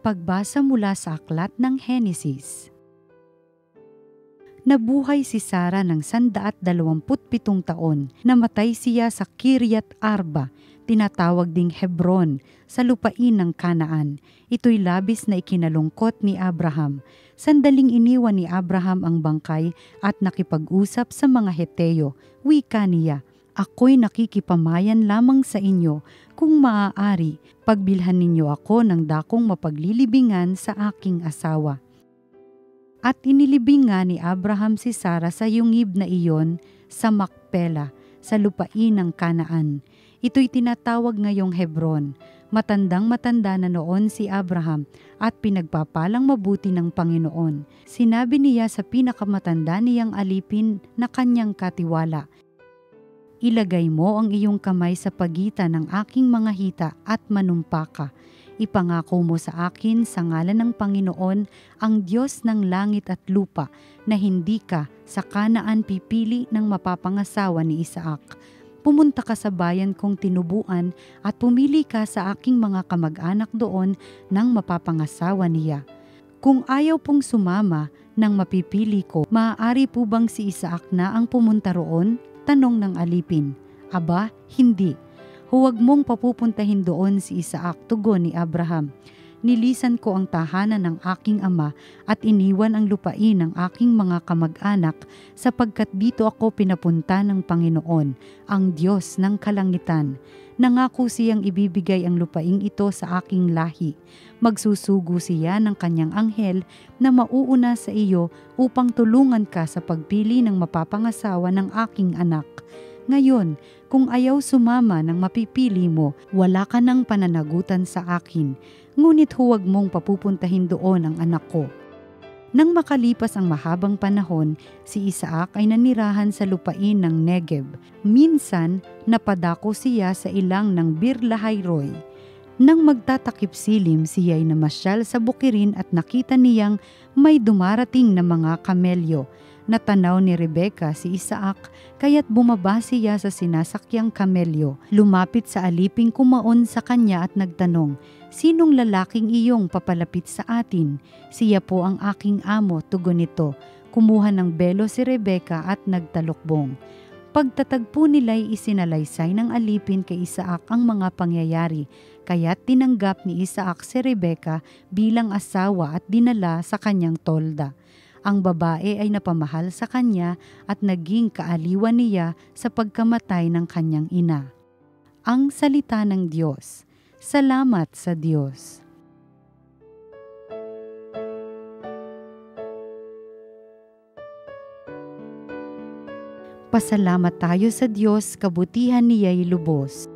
Pagbasa mula sa aklat ng Henesis. Nabuhay si Sara ng 127 taon. Namatay siya sa Kiryat Arba, tinatawag ding Hebron, sa lupain ng Kanaan. Ito'y labis na ikinalungkot ni Abraham. Sandaling iniwan ni Abraham ang bangkay at nakipag-usap sa mga Heteo. Wika niya, "Ako'y nakikipamayan lamang sa inyo. Kung maaari, pagbilhan ninyo ako ng dakong mapaglilibingan sa aking asawa." At inilibing nga ni Abraham si Sara sa yungib na iyon sa Makpela, sa lupain ng Kanaan. Ito'y tinatawag ngayong Hebron. Matandang-matanda na noon si Abraham at pinagpapalang mabuti ng Panginoon. Sinabi niya sa pinakamatanda niyang alipin na kanyang katiwala, "Ilagay mo ang iyong kamay sa pagitan ng aking mga hita at manumpa ka. Ipangako mo sa akin sa ngalan ng Panginoon, ang Diyos ng langit at lupa, na hindi ka sa Kanaan pipili ng mapapangasawa ni Isaac. Pumunta ka sa bayan kong tinubuan at pumili ka sa aking mga kamag-anak doon ng mapapangasawa niya. Kung ayaw pong sumama ng mapipili ko, maaari po bang si Isaac na ang pumunta roon?" Tanong ng alipin. "Aba, hindi. Huwag mong papupuntahin doon si Isaac," tugon ni Abraham. "Nilisan ko ang tahanan ng aking ama at iniwan ang lupain ng aking mga kamag-anak sapagkat dito ako pinapunta ng Panginoon, ang Diyos ng kalangitan. Nangako siyang ibibigay ang lupaing ito sa aking lahi. Magsusugo siya ng kanyang anghel na mauuna sa iyo upang tulungan ka sa pagpili ng mapapangasawa ng aking anak. Ngayon, kung ayaw sumama ng mapipili mo, wala ka ng pananagutan sa akin. Ngunit huwag mong papupuntahin doon ang anak ko." Nang makalipas ang mahabang panahon, si Isaac ay nanirahan sa lupain ng Negev. Minsan, napadako siya sa ilang ng Bir-lahai-roi. Nang magtatakip silim, siya ay namasyal sa bukirin at nakita niyang may dumarating na mga kamelyo. Natanaw ni Rebeka si Isaac, kaya't bumaba siya sa sinasakyang kamelyo. Lumapit sa aliping kumaon sa kanya at nagtanong, "Sinong lalaking iyong papalapit sa atin?" "Siya po ang aking amo," tugon nito. Kumuha ng belo si Rebeka at nagtalukbong. Pagtatagpo nila'y isinalaysay ng alipin kay Isaac ang mga pangyayari, kaya't tinanggap ni Isaac si Rebeka bilang asawa at dinala sa kanyang tolda. Ang babae ay napamahal sa kanya at naging kaaliwan niya sa pagkamatay ng kanyang ina. Ang salita ng Diyos. Salamat sa Diyos. Pasalamat tayo sa Diyos, kabutihan niya'y lubos.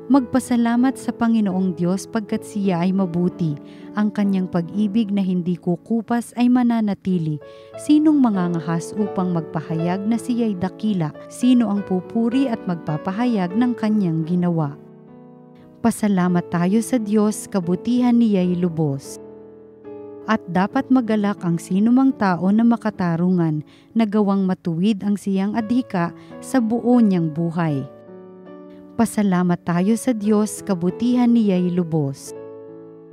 Magpasalamat sa Panginoong Diyos pagkat siya ay mabuti. Ang kanyang pag-ibig na hindi kukupas ay mananatili. Sinong mangangahas upang magpahayag na siya'y dakila? Sino ang pupuri at magpapahayag ng kanyang ginawa? Pasalamat tayo sa Diyos, kabutihan niya'y lubos. At dapat magalak ang sinumang tao na makatarungan, na gawang matuwid ang siyang adhika sa buo niyang buhay. Pasalamat tayo sa Diyos, kabutihan niya'y lubos.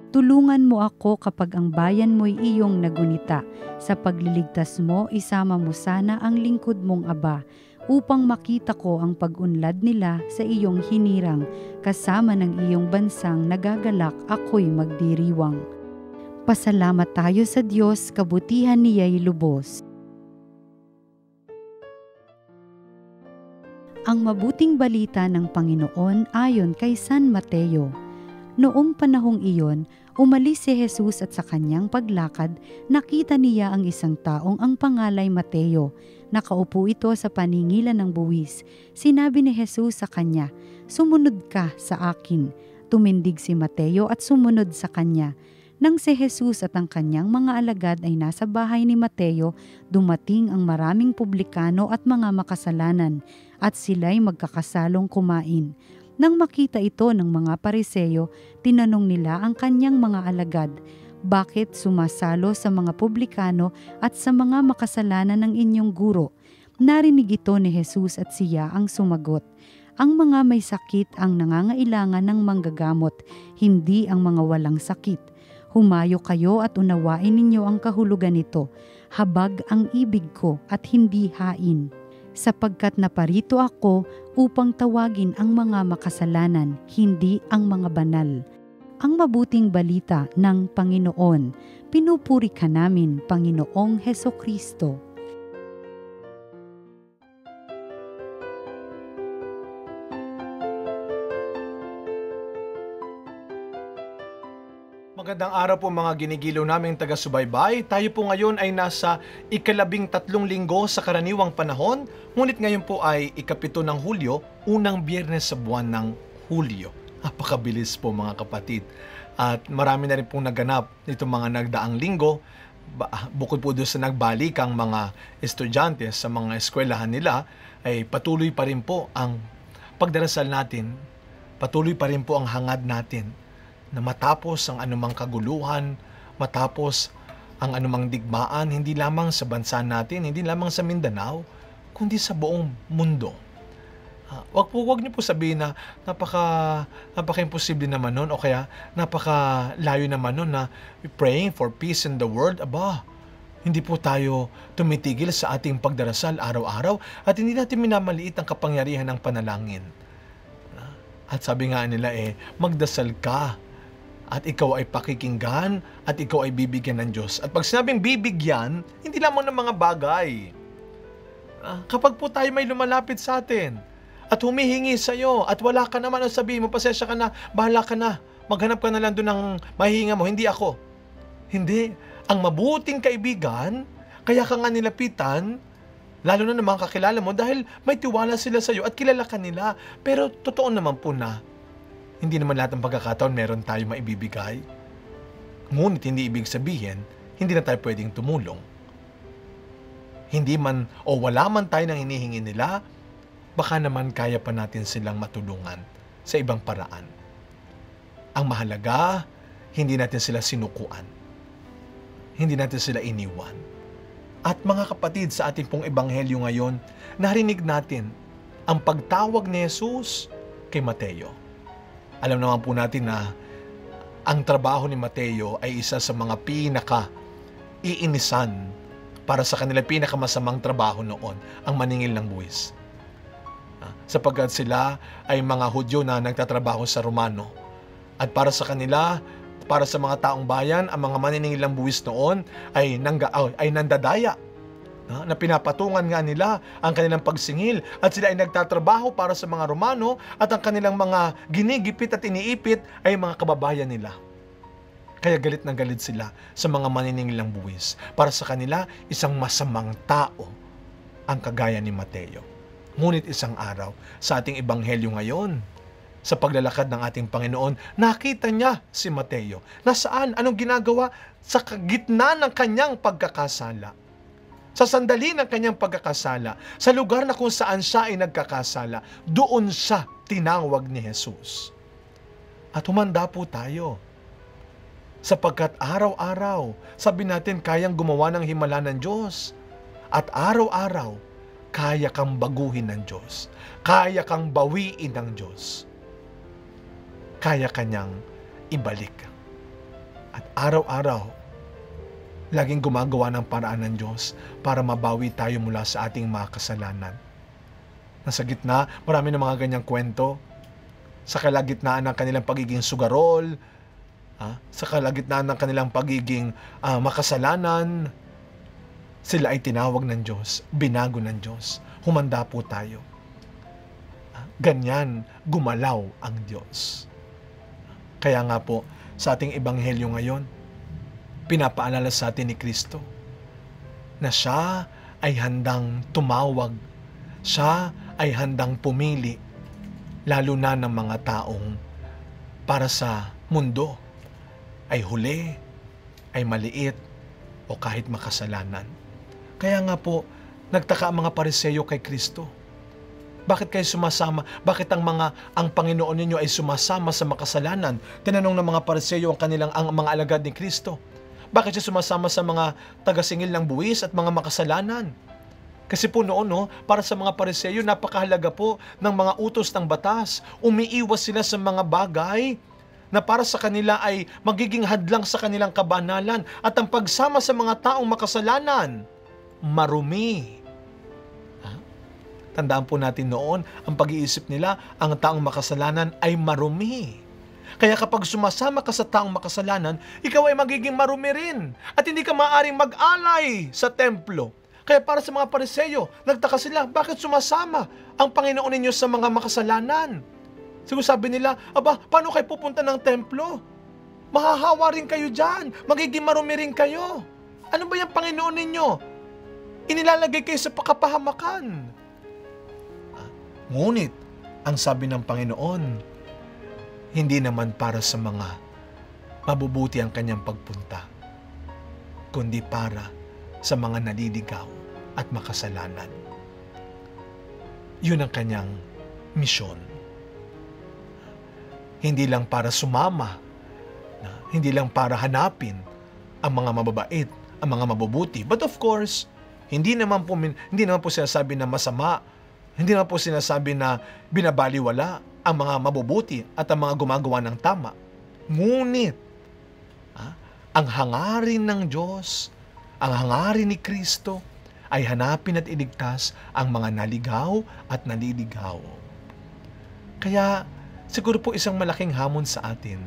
Tulungan mo ako kapag ang bayan mo'y iyong nagunita. Sa pagliligtas mo, isama mo sana ang lingkod mong aba, upang makita ko ang pag-unlad nila sa iyong hinirang. Kasama ng iyong bansang nagagalak, ako'y magdiriwang. Pasalamat tayo sa Diyos, kabutihan niya'y lubos. Ang mabuting balita ng Panginoon ayon kay San Mateo. Noong panahong iyon, umalis si Jesus at sa kanyang paglakad, nakita niya ang isang taong ang pangalay Mateo. Nakaupo ito sa paningilan ng buwis. Sinabi ni Jesus sa kanya, "Sumunod ka sa akin." Tumindig si Mateo at sumunod sa kanya. Nang si Jesus at ang kanyang mga alagad ay nasa bahay ni Mateo, dumating ang maraming publikano at mga makasalanan, at sila'y magkakasalong kumain. Nang makita ito ng mga Pariseo, tinanong nila ang kanyang mga alagad, "Bakit sumasalo sa mga publikano at sa mga makasalanan ng inyong guro?" Narinig ito ni Jesus at siya ang sumagot, "Ang mga may sakit ang nangangailangan ng manggagamot, hindi ang mga walang sakit. Humayo kayo at unawain ninyo ang kahulugan nito. Habag ang ibig ko at hindi hain. Sapagkat naparito ako upang tawagin ang mga makasalanan, hindi ang mga banal. Ang mabuting balita ng Panginoon. Pinupuri ka namin, Panginoong Hesukristo. Magandang araw po mga ginigilaw naming taga-subaybay. Tayo po ngayon ay nasa ika-13 linggo sa karaniwang panahon, ngunit ngayon po ay ika-7 ng Hulyo, unang biyernes sa buwan ng Hulyo. Napakabilis po mga kapatid. At marami na rin pong naganap nitong mga nagdaang linggo. Bukod po doon sa nagbalik ang mga estudyante sa mga eskwelahan nila, ay patuloy pa rin po ang pagdarasal natin. Patuloy pa rin po ang hangad natin na matapos ang anumang kaguluhan, matapos ang anumang digmaan, hindi lamang sa bansa natin, hindi lamang sa Mindanao, kundi sa buong mundo. Wag niyo po sabihin na napaka-imposible naman nun, o kaya napaka-layo naman nun na praying for peace in the world. Aba, hindi po tayo tumitigil sa ating pagdarasal araw-araw at hindi natin minamaliit ang kapangyarihan ng panalangin. At sabi nga nila magdasal ka at ikaw ay pakikinggan at ikaw ay bibigyan ng Diyos. At pag sinabing bibigyan, hindi lamang ng mga bagay. Kapag po tayo may lumalapit sa atin at humihingi sa iyo at wala ka naman, sabihin mo, pasensya ka na, bahala ka na, maghanap ka na lang doon ng mahihinga mo, hindi ako. Hindi. Ang mabuting kaibigan, kaya ka nga nilapitan, lalo na ng mga kakilala mo, dahil may tiwala sila sa iyo at kilala ka nila. Pero totoo naman po na hindi naman lahat ng pagkakataon meron tayo maibibigay. Ngunit hindi ibig sabihin, hindi na tayo pwedeng tumulong. Hindi man o wala man tayo nang hinihingi nila, baka naman kaya pa natin silang matulungan sa ibang paraan. Ang mahalaga, hindi natin sila sinukuan. Hindi natin sila iniwan. At mga kapatid, sa ating pong ebanghelyo ngayon, narinig natin ang pagtawag ni Jesus kay Mateo. Alam naman po natin na ang trabaho ni Mateo ay isa sa mga pinaka-iinisan para sa kanila, pinakamasamang trabaho noon, ang maningil ng buwis. Sapagkat sila ay mga Hudyo na nagtatrabaho sa Romano. At para sa kanila, para sa mga taong bayan, ang mga maniningil ng buwis noon ay nandadaya. Na pinapatungan nga nila ang kanilang pagsingil at sila ay nagtatrabaho para sa mga Romano at ang kanilang mga ginigipit at iniipit ay mga kababayan nila. Kaya galit na galit sila sa mga maniningil ng buwis. Para sa kanila, isang masamang tao ang kagaya ni Mateo. Ngunit isang araw, sa ating ebanghelyo ngayon, sa paglalakad ng ating Panginoon, nakita niya si Mateo. Nasaan? Anong ginagawa? Sa gitna ng kanyang pagkakasala. Sa sandali ng kanyang pagkakasala, sa lugar na kung saan siya ay nagkakasala, doon siya tinawag ni Jesus. At humanda po tayo. Sapagkat araw-araw, sabi natin, kayang gumawa ng himala ng Diyos. At araw-araw, kaya kang baguhin ng Diyos. Kaya kang bawiin ng Diyos. Kaya kanyang ibalik. At araw-araw, laging gumagawa ng paraan ng Diyos para mabawi tayo mula sa ating mga kasalanan. Nasa gitna, marami ng mga ganyang kwento. Sa kalagitnaan ng kanilang pagiging sugarol, sa kalagitnaan ng kanilang pagiging makasalanan, sila ay tinawag ng Diyos, binago ng Diyos. Humanda po tayo. Ganyan gumalaw ang Diyos. Kaya nga po, sa ating ebanghelyo ngayon, pinapaalala sa atin ni Kristo na siya ay handang tumawag, siya ay handang pumili, lalo na ng mga taong para sa mundo ay huli, ay maliit, o kahit makasalanan. Kaya nga po, nagtaka ang mga Pariseyo kay Kristo. Bakit kayo sumasama? Bakit ang Panginoon ninyo ay sumasama sa makasalanan? Tinanong ng mga Pariseyo ang mga alagad ni Kristo. Bakit siya sumasama sa mga tagasingil ng buwis at mga makasalanan? Kasi po noon, para sa mga Pariseyo, napakahalaga po ng mga utos ng batas. Umiiwas sila sa mga bagay na para sa kanila ay magiging hadlang sa kanilang kabanalan at ang pagsama sa mga taong makasalanan, marumi. Tandaan po natin noon, ang pag-iisip nila, ang taong makasalanan ay marumi. Kaya kapag sumasama ka sa taong makasalanan, ikaw ay magiging marumi rin at hindi ka maaaring mag-alay sa templo. Kaya para sa mga Pariseyo, nagtaka sila, bakit sumasama ang Panginoon ninyo sa mga makasalanan? Siguro sabi nila, aba, paano kayo pupunta ng templo? Mahahawa rin kayo dyan, magiging marumi rin kayo. Ano ba yung Panginoon ninyo? Inilalagay kayo sa kapahamakan. Ngunit, ang sabi ng Panginoon, hindi naman para sa mga mabubuti ang kanyang pagpunta, kundi para sa mga naliligaw at makasalanan. Yun ang kanyang misyon. Hindi lang para sumama, hindi lang para hanapin ang mga mababait, ang mga mabubuti. But of course, hindi naman po sinasabi na masama, hindi naman po sinasabi na binabaliwala ang mga mabubuti at ang mga gumagawa ng tama. Ngunit, ang hangarin ng Diyos, ang hangarin ni Kristo, ay hanapin at iligtas ang mga naligaw at naliligaw. Kaya, siguro po isang malaking hamon sa atin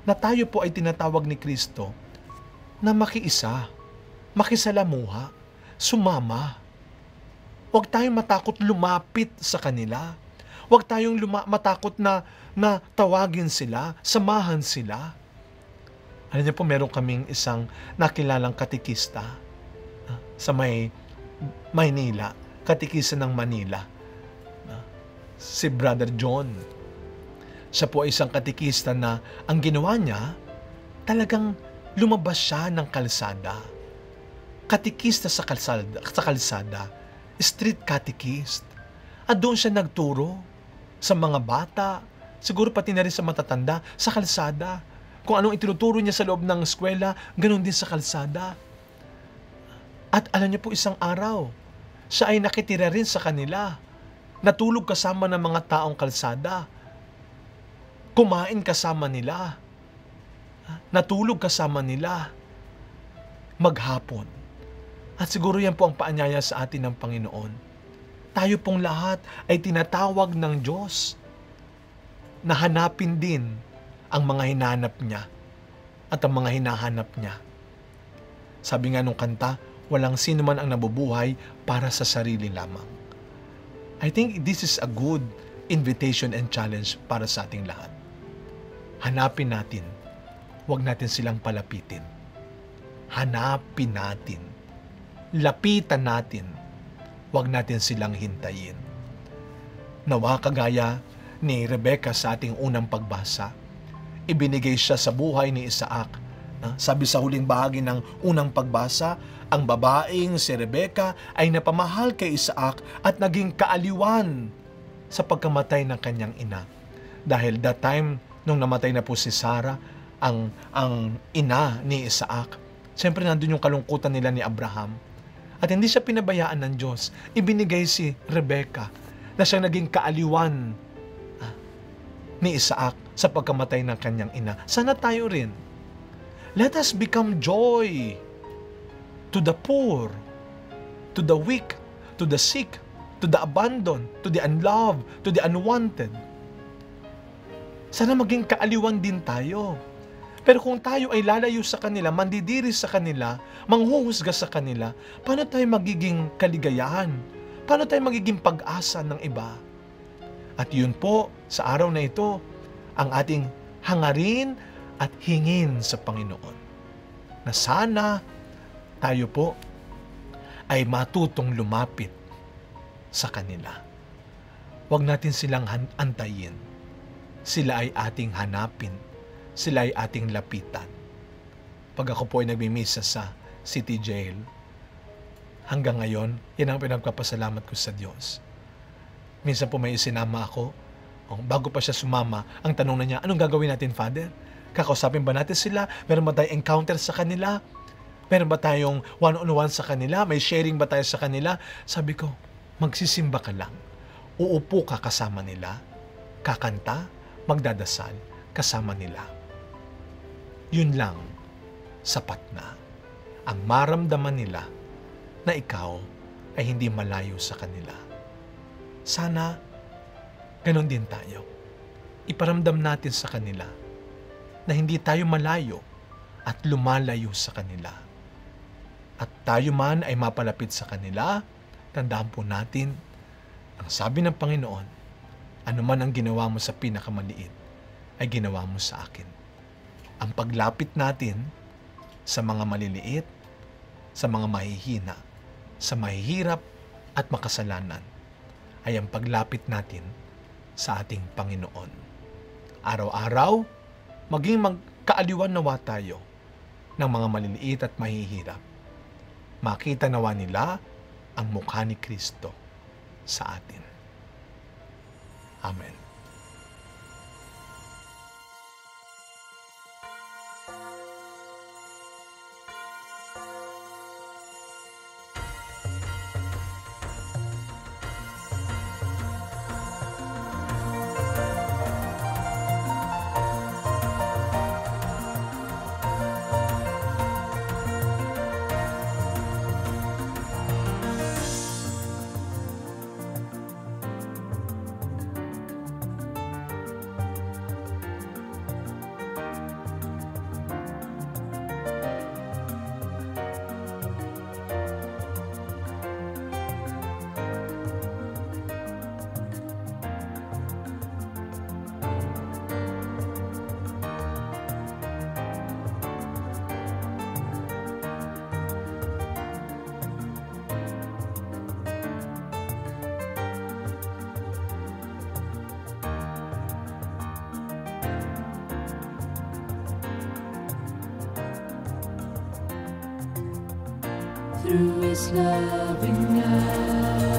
na tayo po ay tinatawag ni Kristo na makiisa, makisalamuha, sumama. Huwag tayong matakot lumapit sa kanila. Huwag tayong matakot na tawagin sila, samahan sila. Alam niyo po, meron kaming isang nakilalang katikista sa Maynila, katikista ng Manila. Si Brother John. Siya po ay isang katikista na ang ginawa niya, talagang lumabas siya ng kalsada. Katikista sa kalsada. Street catechist. At doon siya nagturo sa mga bata, siguro pati na rin sa matatanda, sa kalsada. Kung anong itinuturo niya sa loob ng eskwela, ganun din sa kalsada. At alam niyo po, isang araw, siya ay nakitira rin sa kanila. Natulog kasama ng mga taong kalsada. Kumain kasama nila. Natulog kasama nila. Maghapon. At siguro yan po ang paanyaya sa atin ng Panginoon. Tayo pong lahat ay tinatawag ng Diyos na hanapin din ang mga hinahanap niya at ang mga hinahanap niya. Sabi nga nung kanta, walang sino man ang nabubuhay para sa sarili lamang. I think this is a good invitation and challenge para sa ating lahat. Hanapin natin. Huwag natin silang palapitin. Hanapin natin. Lapitan natin. Huwag natin silang hintayin. Nawa kagaya ni Rebecca sa ating unang pagbasa, ibinigay siya sa buhay ni Isaac. Sabi sa huling bahagi ng unang pagbasa, ang babaeng si Rebecca ay napamahal kay Isaac at naging kaaliwan sa pagkamatay ng kanyang ina. Dahil that time, nung namatay na po si Sarah, ang ina ni Isaac, siyempre nandun yung kalungkutan nila ni Abraham. At hindi siya pinabayaan ng Diyos. Ibinigay si Rebecca na siyang naging kaaliwan ni Isaac sa pagkamatay ng kanyang ina. Sana tayo rin. Let us become joy to the poor, to the weak, to the sick, to the abandoned, to the unloved, to the unwanted. Sana maging kaaliwan din tayo. Pero kung tayo ay lalayo sa kanila, mandidiri sa kanila, manghuhusga sa kanila, paano tayo magiging kaligayahan? Paano tayo magiging pag-asa ng iba? At yun po, sa araw na ito, ang ating hangarin at hingin sa Panginoon. Na sana tayo po ay matutong lumapit sa kanila. Huwag natin silang antayin. Sila ay ating hanapin. Sila ay ating lapitan. Pag ako po ay nagmimisa sa City Jail, hanggang ngayon, yan ang pinagpapasalamat ko sa Diyos. Minsan po may isinama ako, bago pa siya sumama, ang tanong na niya, anong gagawin natin, Father? Kakausapin ba natin sila? Meron ba tayong encounter sa kanila? Meron ba tayong one-on-one sa kanila? May sharing ba tayo sa kanila? Sabi ko, magsisimba ka lang. Uupo ka kasama nila, kakanta, magdadasal, kasama nila. Yun lang, sapat na. Ang maramdaman nila na ikaw ay hindi malayo sa kanila. Sana, ganon din tayo. Iparamdam natin sa kanila na hindi tayo malayo at lumalayo sa kanila. At tayo man ay mapalapit sa kanila, tandaan po natin, ang sabi ng Panginoon, ano man ang ginawa mo sa pinakamaliit, ay ginawa mo sa akin. Ang paglapit natin sa mga maliliit, sa mga mahihina, sa mahihirap at makasalanan, ay ang paglapit natin sa ating Panginoon. Araw-araw, maging magkaaliwan nawa tayo ng mga maliliit at mahihirap. Makita nawa nila ang mukha ni Kristo sa atin. Amen. Through His loving eyes.